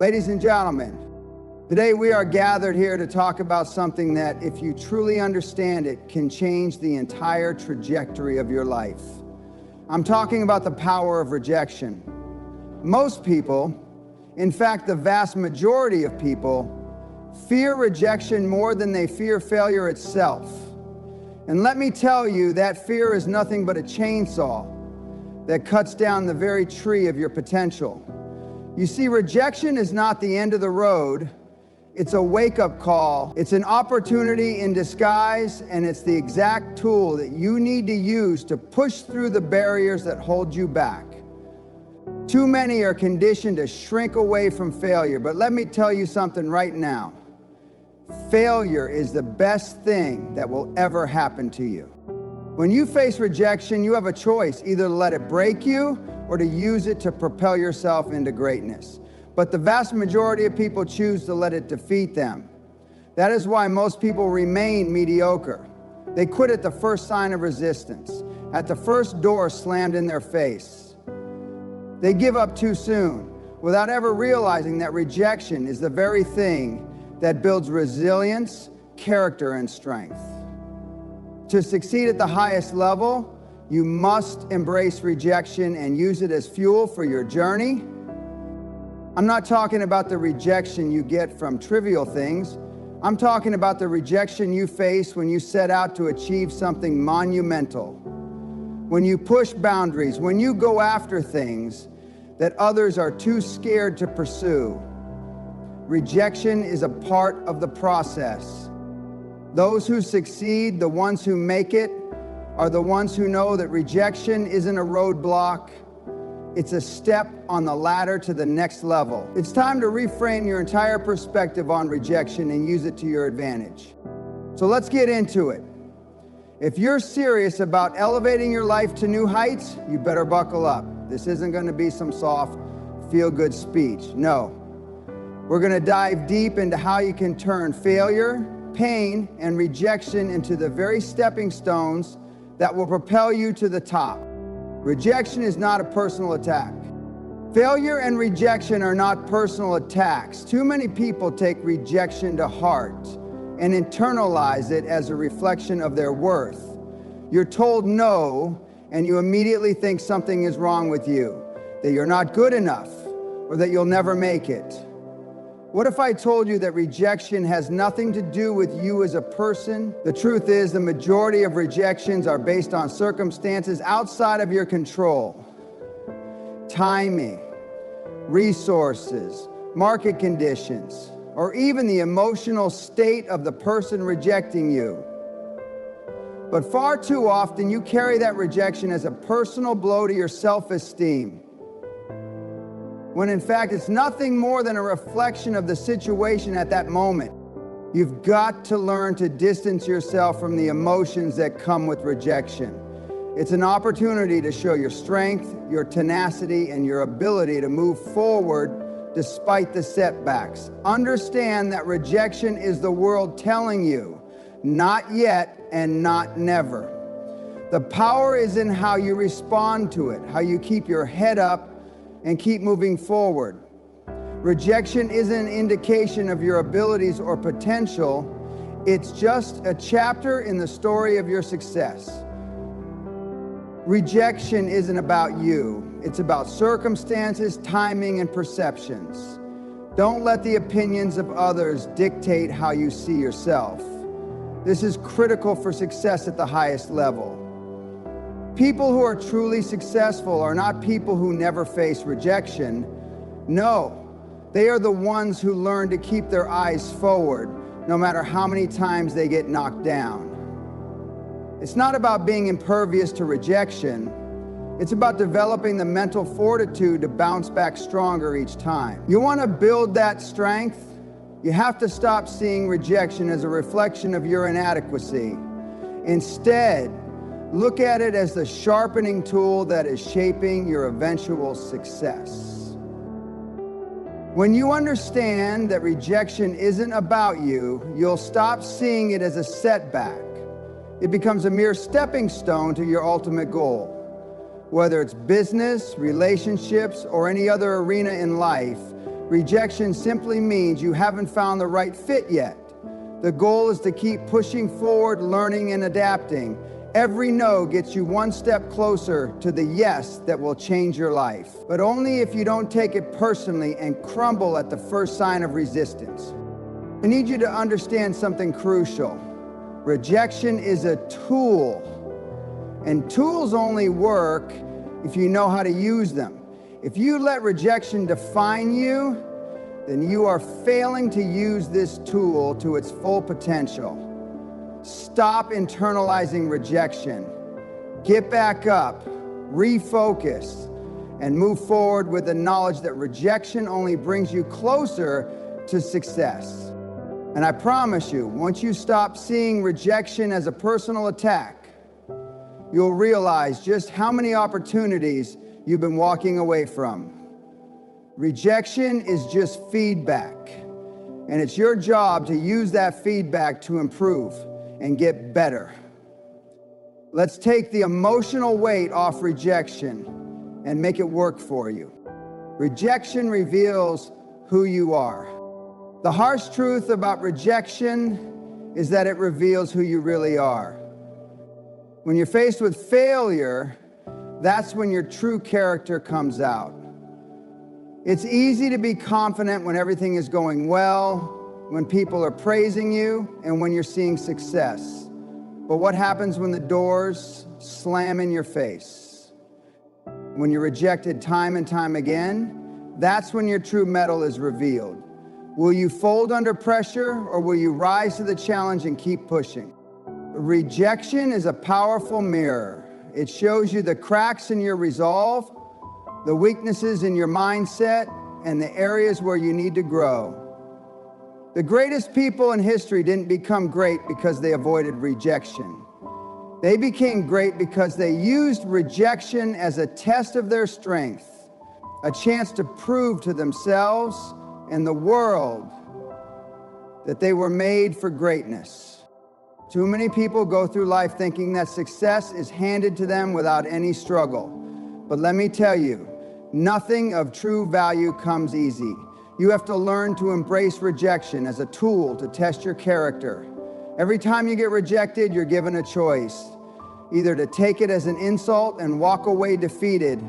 Ladies and gentlemen, today we are gathered here to talk about something that, if you truly understand it, can change the entire trajectory of your life. I'm talking about the power of rejection. Most people, in fact, the vast majority of people, fear rejection more than they fear failure itself. And let me tell you, that fear is nothing but a chainsaw that cuts down the very tree of your potential. You see, rejection is not the end of the road. It's a wake-up call. It's an opportunity in disguise, and it's the exact tool that you need to use to push through the barriers that hold you back. Too many are conditioned to shrink away from failure, but let me tell you something right now. Failure is the best thing that will ever happen to you. When you face rejection, you have a choice, either to let it break you or to use it to propel yourself into greatness. But the vast majority of people choose to let it defeat them. That is why most people remain mediocre. They quit at the first sign of resistance, at the first door slammed in their face. They give up too soon, without ever realizing that rejection is the very thing that builds resilience, character, and strength. To succeed at the highest level, you must embrace rejection and use it as fuel for your journey. I'm not talking about the rejection you get from trivial things. I'm talking about the rejection you face when you set out to achieve something monumental. When you push boundaries, when you go after things that others are too scared to pursue. Rejection is a part of the process. Those who succeed, the ones who make it, are the ones who know that rejection isn't a roadblock. It's a step on the ladder to the next level. It's time to reframe your entire perspective on rejection and use it to your advantage. So let's get into it. If you're serious about elevating your life to new heights, you better buckle up. This isn't going to be some soft, feel-good speech. No. We're going to dive deep into how you can turn failure, pain, and rejection into the very stepping stones that will propel you to the top. Rejection is not a personal attack. Failure and rejection are not personal attacks. Too many people take rejection to heart and internalize it as a reflection of their worth. You're told no, and you immediately think something is wrong with you, that you're not good enough, or that you'll never make it. What if I told you that rejection has nothing to do with you as a person? The truth is, the majority of rejections are based on circumstances outside of your control. Timing, resources, market conditions, or even the emotional state of the person rejecting you. But far too often, you carry that rejection as a personal blow to your self-esteem, when in fact it's nothing more than a reflection of the situation at that moment. You've got to learn to distance yourself from the emotions that come with rejection. It's an opportunity to show your strength, your tenacity, and your ability to move forward despite the setbacks. Understand that rejection is the world telling you, not yet and not never. The power is in how you respond to it, how you keep your head up and keep moving forward. Rejection isn't an indication of your abilities or potential. It's just a chapter in the story of your success. Rejection isn't about you. It's about circumstances, timing, and perceptions. Don't let the opinions of others dictate how you see yourself. This is critical for success at the highest level. People who are truly successful are not people who never face rejection. No, they are the ones who learn to keep their eyes forward, no matter how many times they get knocked down. It's not about being impervious to rejection. It's about developing the mental fortitude to bounce back stronger each time. You want to build that strength? You have to stop seeing rejection as a reflection of your inadequacy. Instead, look at it as the sharpening tool that is shaping your eventual success. When you understand that rejection isn't about you, you'll stop seeing it as a setback. It becomes a mere stepping stone to your ultimate goal. Whether it's business, relationships, or any other arena in life, Rejection simply means you haven't found the right fit yet. The goal is to keep pushing forward, learning, and adapting. Every no gets you one step closer to the yes that will change your life. But only if you don't take it personally and crumble at the first sign of resistance. I need you to understand something crucial. Rejection is a tool, and tools only work if you know how to use them. If you let rejection define you, then you are failing to use this tool to its full potential. Stop internalizing rejection. Get back up, refocus, and move forward with the knowledge that rejection only brings you closer to success. And I promise you, once you stop seeing rejection as a personal attack, you'll realize just how many opportunities you've been walking away from. Rejection is just feedback, and it's your job to use that feedback to improve and get better. Let's take the emotional weight off rejection and make it work for you. Rejection reveals who you are. The harsh truth about rejection is that it reveals who you really are. When you're faced with failure, that's when your true character comes out. It's easy to be confident when everything is going well, when people are praising you, and when you're seeing success. But what happens when the doors slam in your face? When you're rejected time and time again, that's when your true mettle is revealed. Will you fold under pressure, or will you rise to the challenge and keep pushing? Rejection is a powerful mirror. It shows you the cracks in your resolve, the weaknesses in your mindset, and the areas where you need to grow. The greatest people in history didn't become great because they avoided rejection. They became great because they used rejection as a test of their strength, a chance to prove to themselves and the world that they were made for greatness. Too many people go through life thinking that success is handed to them without any struggle. But let me tell you, nothing of true value comes easy. You have to learn to embrace rejection as a tool to test your character. Every time you get rejected, you're given a choice. Either to take it as an insult and walk away defeated,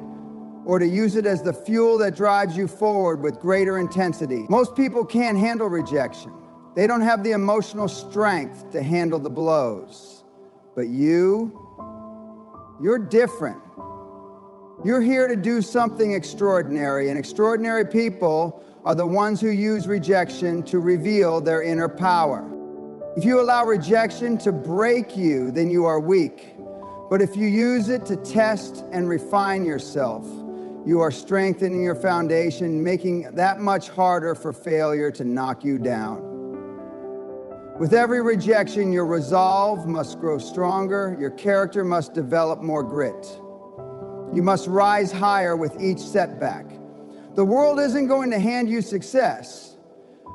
or to use it as the fuel that drives you forward with greater intensity. Most people can't handle rejection. They don't have the emotional strength to handle the blows. But you're different. You're here to do something extraordinary, and extraordinary people are the ones who use rejection to reveal their inner power. If you allow rejection to break you, then you are weak. But if you use it to test and refine yourself, you are strengthening your foundation, making it that much harder for failure to knock you down. With every rejection, your resolve must grow stronger, your character must develop more grit. You must rise higher with each setback. The world isn't going to hand you success,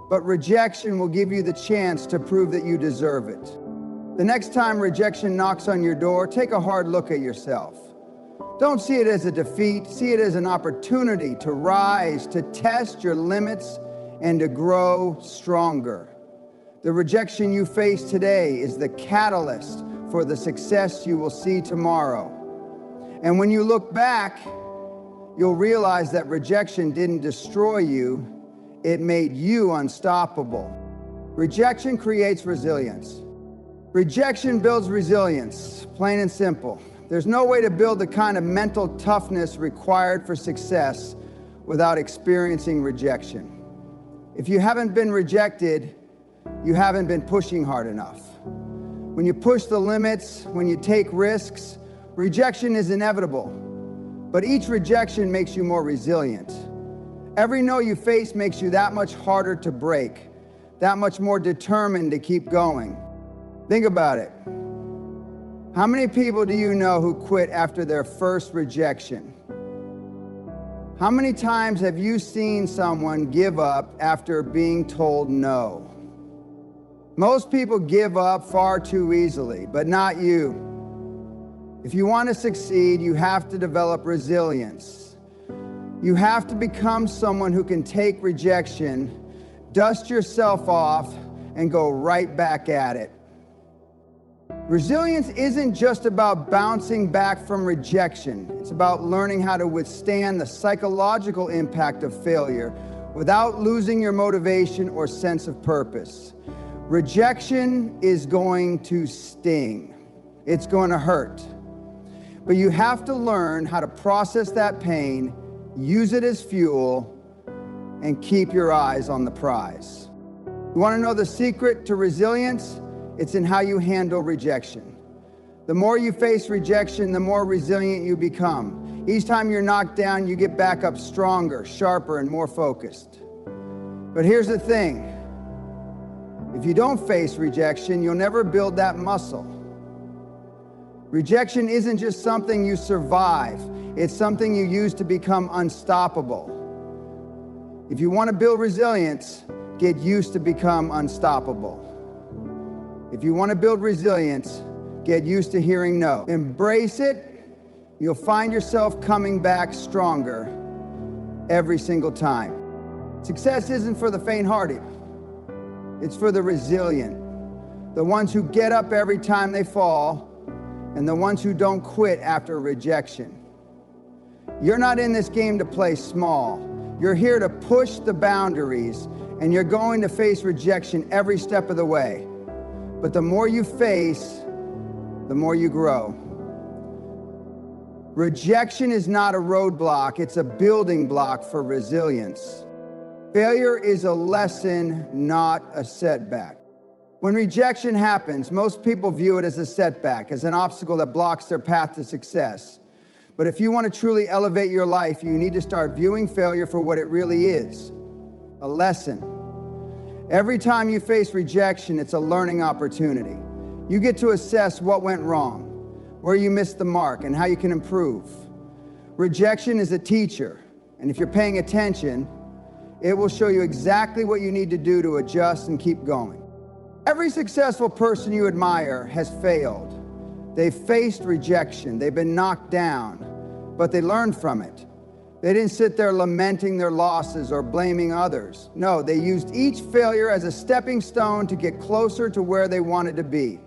but rejection will give you the chance to prove that you deserve it. The next time rejection knocks on your door, take a hard look at yourself. Don't see it as a defeat, see it as an opportunity to rise, to test your limits, and to grow stronger. The rejection you face today is the catalyst for the success you will see tomorrow. And when you look back, you'll realize that rejection didn't destroy you, it made you unstoppable. Rejection creates resilience. Rejection builds resilience, plain and simple. There's no way to build the kind of mental toughness required for success without experiencing rejection. If you haven't been rejected, you haven't been pushing hard enough. When you push the limits, when you take risks, rejection is inevitable. But each rejection makes you more resilient. Every no you face makes you that much harder to break, that much more determined to keep going. Think about it. How many people do you know who quit after their first rejection? How many times have you seen someone give up after being told no? Most people give up far too easily, but not you. If you want to succeed, you have to develop resilience. You have to become someone who can take rejection, dust yourself off, and go right back at it. Resilience isn't just about bouncing back from rejection. It's about learning how to withstand the psychological impact of failure without losing your motivation or sense of purpose. Rejection is going to sting. It's going to hurt. But you have to learn how to process that pain, use it as fuel, and keep your eyes on the prize. You want to know the secret to resilience? It's in how you handle rejection. The more you face rejection, the more resilient you become. Each time you're knocked down, you get back up stronger, sharper, and more focused. But here's the thing. If you don't face rejection, you'll never build that muscle. Rejection isn't just something you survive. It's something you use to become unstoppable. If you want to build resilience, get used to become unstoppable. If you want to build resilience, get used to hearing no. Embrace it. You'll find yourself coming back stronger every single time. Success isn't for the faint-hearted. It's for the resilient. The ones who get up every time they fall, and the ones who don't quit after rejection. You're not in this game to play small. You're here to push the boundaries, and you're going to face rejection every step of the way. But the more you face, the more you grow. Rejection is not a roadblock, it's a building block for resilience. Failure is a lesson, not a setback. When rejection happens, most people view it as a setback, as an obstacle that blocks their path to success. But if you want to truly elevate your life, you need to start viewing failure for what it really is, a lesson. Every time you face rejection, it's a learning opportunity. You get to assess what went wrong, where you missed the mark, and how you can improve. Rejection is a teacher, and if you're paying attention, it will show you exactly what you need to do to adjust and keep going. Every successful person you admire has failed. They've faced rejection, they've been knocked down, but they learned from it. They didn't sit there lamenting their losses or blaming others. No, they used each failure as a stepping stone to get closer to where they wanted to be.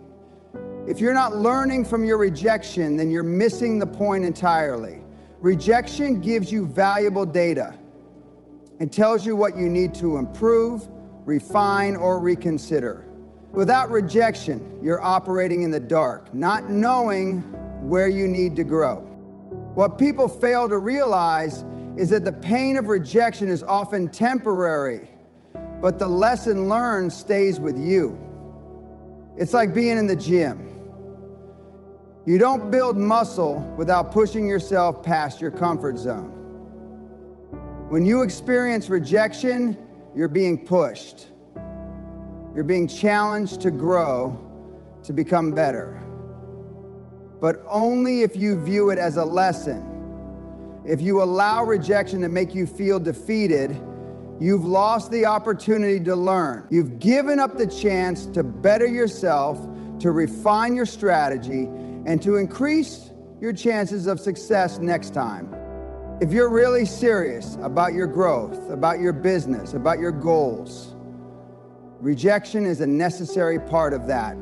If you're not learning from your rejection, then you're missing the point entirely. Rejection gives you valuable data. It tells you what you need to improve, refine, or reconsider. Without rejection, you're operating in the dark, not knowing where you need to grow. What people fail to realize is that the pain of rejection is often temporary, but the lesson learned stays with you. It's like being in the gym. You don't build muscle without pushing yourself past your comfort zone. When you experience rejection, you're being pushed. You're being challenged to grow, to become better. But only if you view it as a lesson. If you allow rejection to make you feel defeated, you've lost the opportunity to learn. You've given up the chance to better yourself, to refine your strategy, and to increase your chances of success next time. If you're really serious about your growth, about your business, about your goals, rejection is a necessary part of that.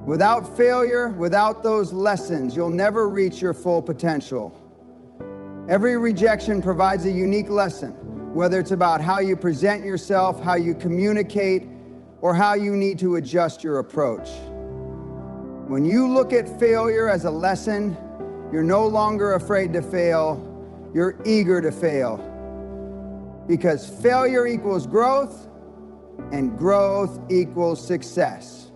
Without failure, without those lessons, you'll never reach your full potential. Every rejection provides a unique lesson, whether it's about how you present yourself, how you communicate, or how you need to adjust your approach. When you look at failure as a lesson, you're no longer afraid to fail, you're eager to fail. Because failure equals growth, and growth equals success.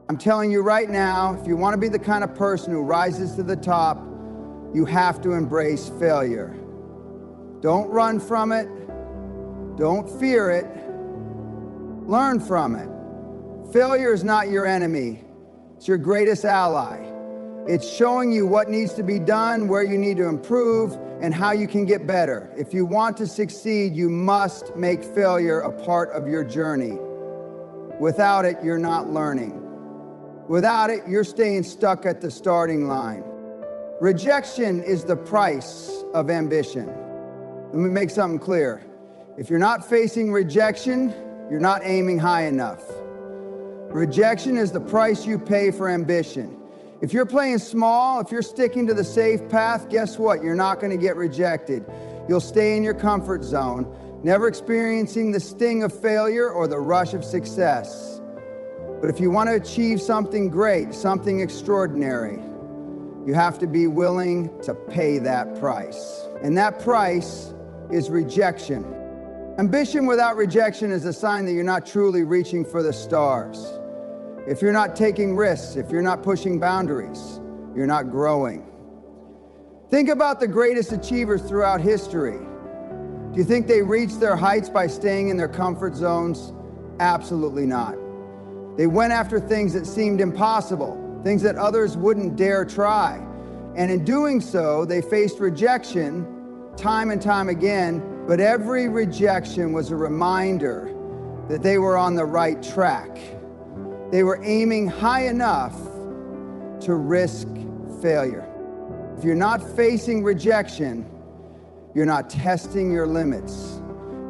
I'm telling you right now, if you want to be the kind of person who rises to the top, you have to embrace failure. Don't run from it. Don't fear it. Learn from it. Failure is not your enemy. It's your greatest ally. It's showing you what needs to be done, where you need to improve, and how you can get better. If you want to succeed, you must make failure a part of your journey. Without it, you're not learning. Without it, you're staying stuck at the starting line. Rejection is the price of ambition. Let me make something clear. If you're not facing rejection, you're not aiming high enough. Rejection is the price you pay for ambition. If you're playing small, if you're sticking to the safe path, guess what? You're not going to get rejected. You'll stay in your comfort zone, never experiencing the sting of failure or the rush of success. But if you want to achieve something great, something extraordinary, you have to be willing to pay that price. And that price is rejection. Ambition without rejection is a sign that you're not truly reaching for the stars. If you're not taking risks, if you're not pushing boundaries, you're not growing. Think about the greatest achievers throughout history. Do you think they reached their heights by staying in their comfort zones? Absolutely not. They went after things that seemed impossible, things that others wouldn't dare try. And in doing so, they faced rejection time and time again, but every rejection was a reminder that they were on the right track. They were aiming high enough to risk failure. If you're not facing rejection, you're not testing your limits.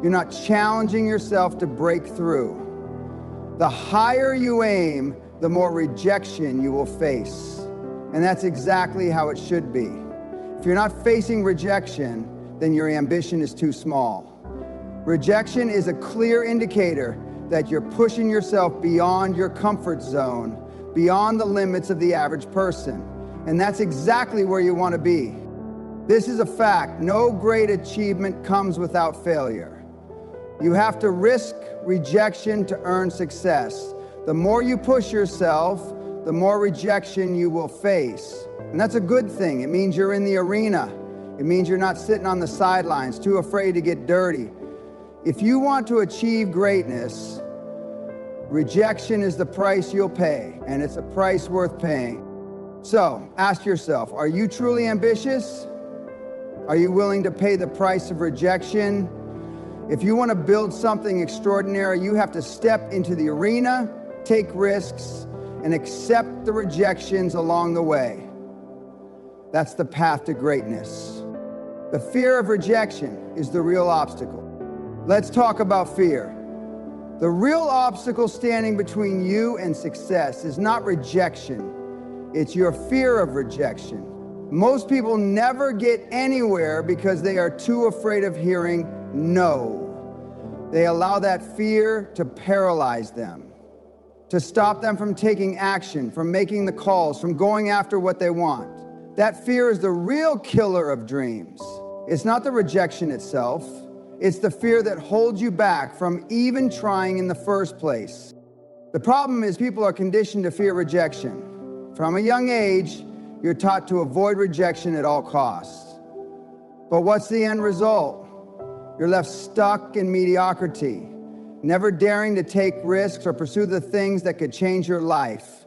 You're not challenging yourself to break through. The higher you aim, the more rejection you will face. And that's exactly how it should be. If you're not facing rejection, then your ambition is too small. Rejection is a clear indicator that you're pushing yourself beyond your comfort zone, beyond the limits of the average person. And that's exactly where you want to be. This is a fact. No great achievement comes without failure. You have to risk rejection to earn success. The more you push yourself, the more rejection you will face. And that's a good thing. It means you're in the arena. It means you're not sitting on the sidelines, too afraid to get dirty. If you want to achieve greatness, rejection is the price you'll pay, and it's a price worth paying. So, ask yourself, are you truly ambitious? Are you willing to pay the price of rejection? If you want to build something extraordinary, you have to step into the arena, take risks, and accept the rejections along the way. That's the path to greatness. The fear of rejection is the real obstacle. Let's talk about fear. The real obstacle standing between you and success is not rejection. It's your fear of rejection. Most people never get anywhere because they are too afraid of hearing no. They allow that fear to paralyze them, to stop them from taking action, from making the calls, from going after what they want. That fear is the real killer of dreams. It's not the rejection itself. It's the fear that holds you back from even trying in the first place. The problem is people are conditioned to fear rejection. From a young age, you're taught to avoid rejection at all costs. But what's the end result? You're left stuck in mediocrity, never daring to take risks or pursue the things that could change your life.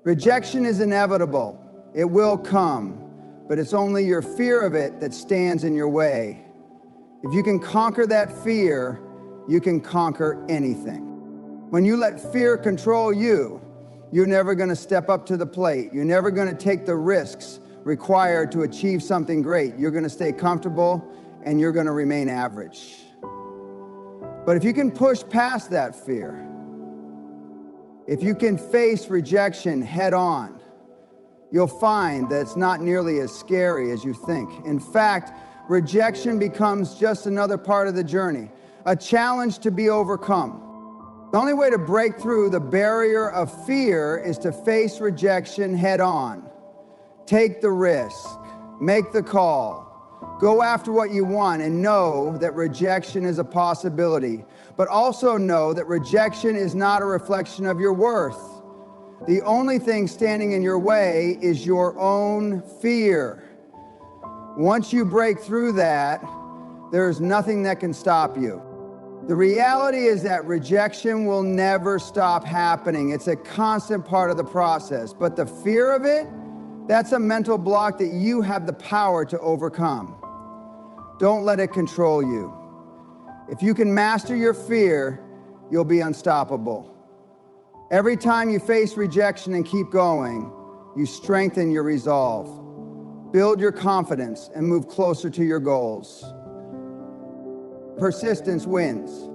Rejection is inevitable. It will come, but it's only your fear of it that stands in your way. If you can conquer that fear, you can conquer anything. When you let fear control you, you're never going to step up to the plate. You're never going to take the risks required to achieve something great. You're going to stay comfortable and you're going to remain average. But if you can push past that fear, if you can face rejection head on, you'll find that it's not nearly as scary as you think. In fact, rejection becomes just another part of the journey, a challenge to be overcome. The only way to break through the barrier of fear is to face rejection head on. Take the risk, make the call, go after what you want, and know that rejection is a possibility. But also know that rejection is not a reflection of your worth. The only thing standing in your way is your own fear. Once you break through that, there's nothing that can stop you. The reality is that rejection will never stop happening. It's a constant part of the process. But the fear of it, that's a mental block that you have the power to overcome. Don't let it control you. If you can master your fear, you'll be unstoppable. Every time you face rejection and keep going, you strengthen your resolve, build your confidence, and move closer to your goals. persistence wins.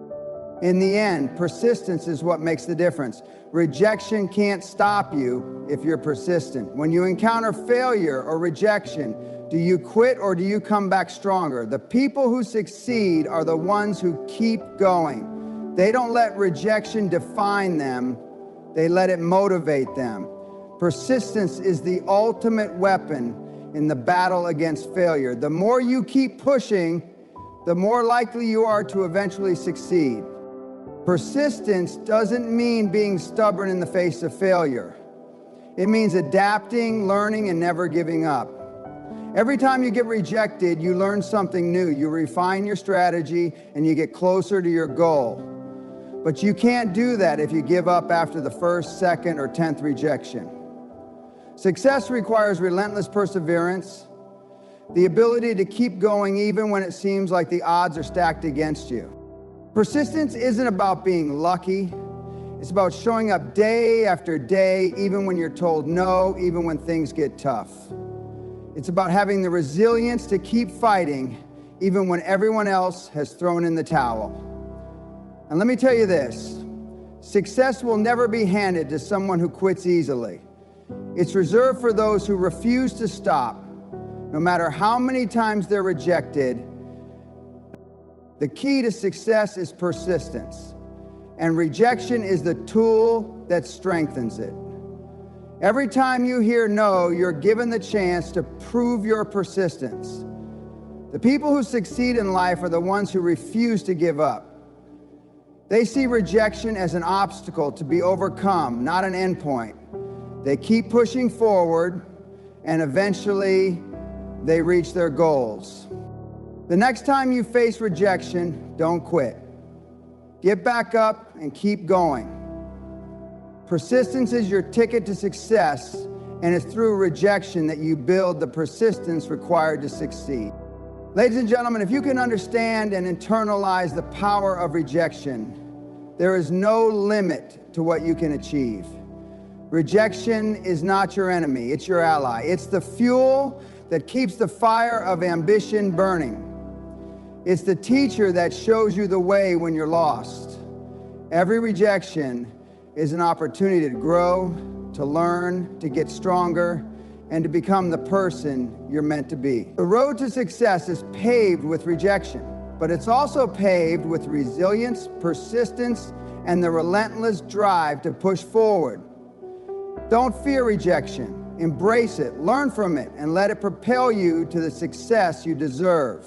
In the end, persistence is what makes the difference. Rejection can't stop you if you're persistent. When you encounter failure or rejection, do you quit or do you come back stronger? The people who succeed are the ones who keep going. They don't let rejection define them, they let it motivate them. Persistence is the ultimate weapon in the battle against failure. The more you keep pushing, the more likely you are to eventually succeed. Persistence doesn't mean being stubborn in the face of failure. It means adapting, learning, and never giving up. Every time you get rejected, you learn something new. You refine your strategy and you get closer to your goal. But you can't do that if you give up after the first, second, or 10th rejection. Success requires relentless perseverance, the ability to keep going even when it seems like the odds are stacked against you. Persistence isn't about being lucky. It's about showing up day after day, even when you're told no, even when things get tough. It's about having the resilience to keep fighting, even when everyone else has thrown in the towel. And let me tell you this, success will never be handed to someone who quits easily. It's reserved for those who refuse to stop, no matter how many times they're rejected. The key to success is persistence, and rejection is the tool that strengthens it. Every time you hear no, you're given the chance to prove your persistence. The people who succeed in life are the ones who refuse to give up. They see rejection as an obstacle to be overcome, not an endpoint. They keep pushing forward, and eventually they reach their goals. The next time you face rejection, don't quit. Get back up and keep going. Persistence is your ticket to success, and it's through rejection that you build the persistence required to succeed. Ladies and gentlemen, if you can understand and internalize the power of rejection, there is no limit to what you can achieve. Rejection is not your enemy, it's your ally. It's the fuel that keeps the fire of ambition burning. It's the teacher that shows you the way when you're lost. Every rejection is an opportunity to grow, to learn, to get stronger, and to become the person you're meant to be. The road to success is paved with rejection, but it's also paved with resilience, persistence, and the relentless drive to push forward. Don't fear rejection. Embrace it, learn from it, and let it propel you to the success you deserve.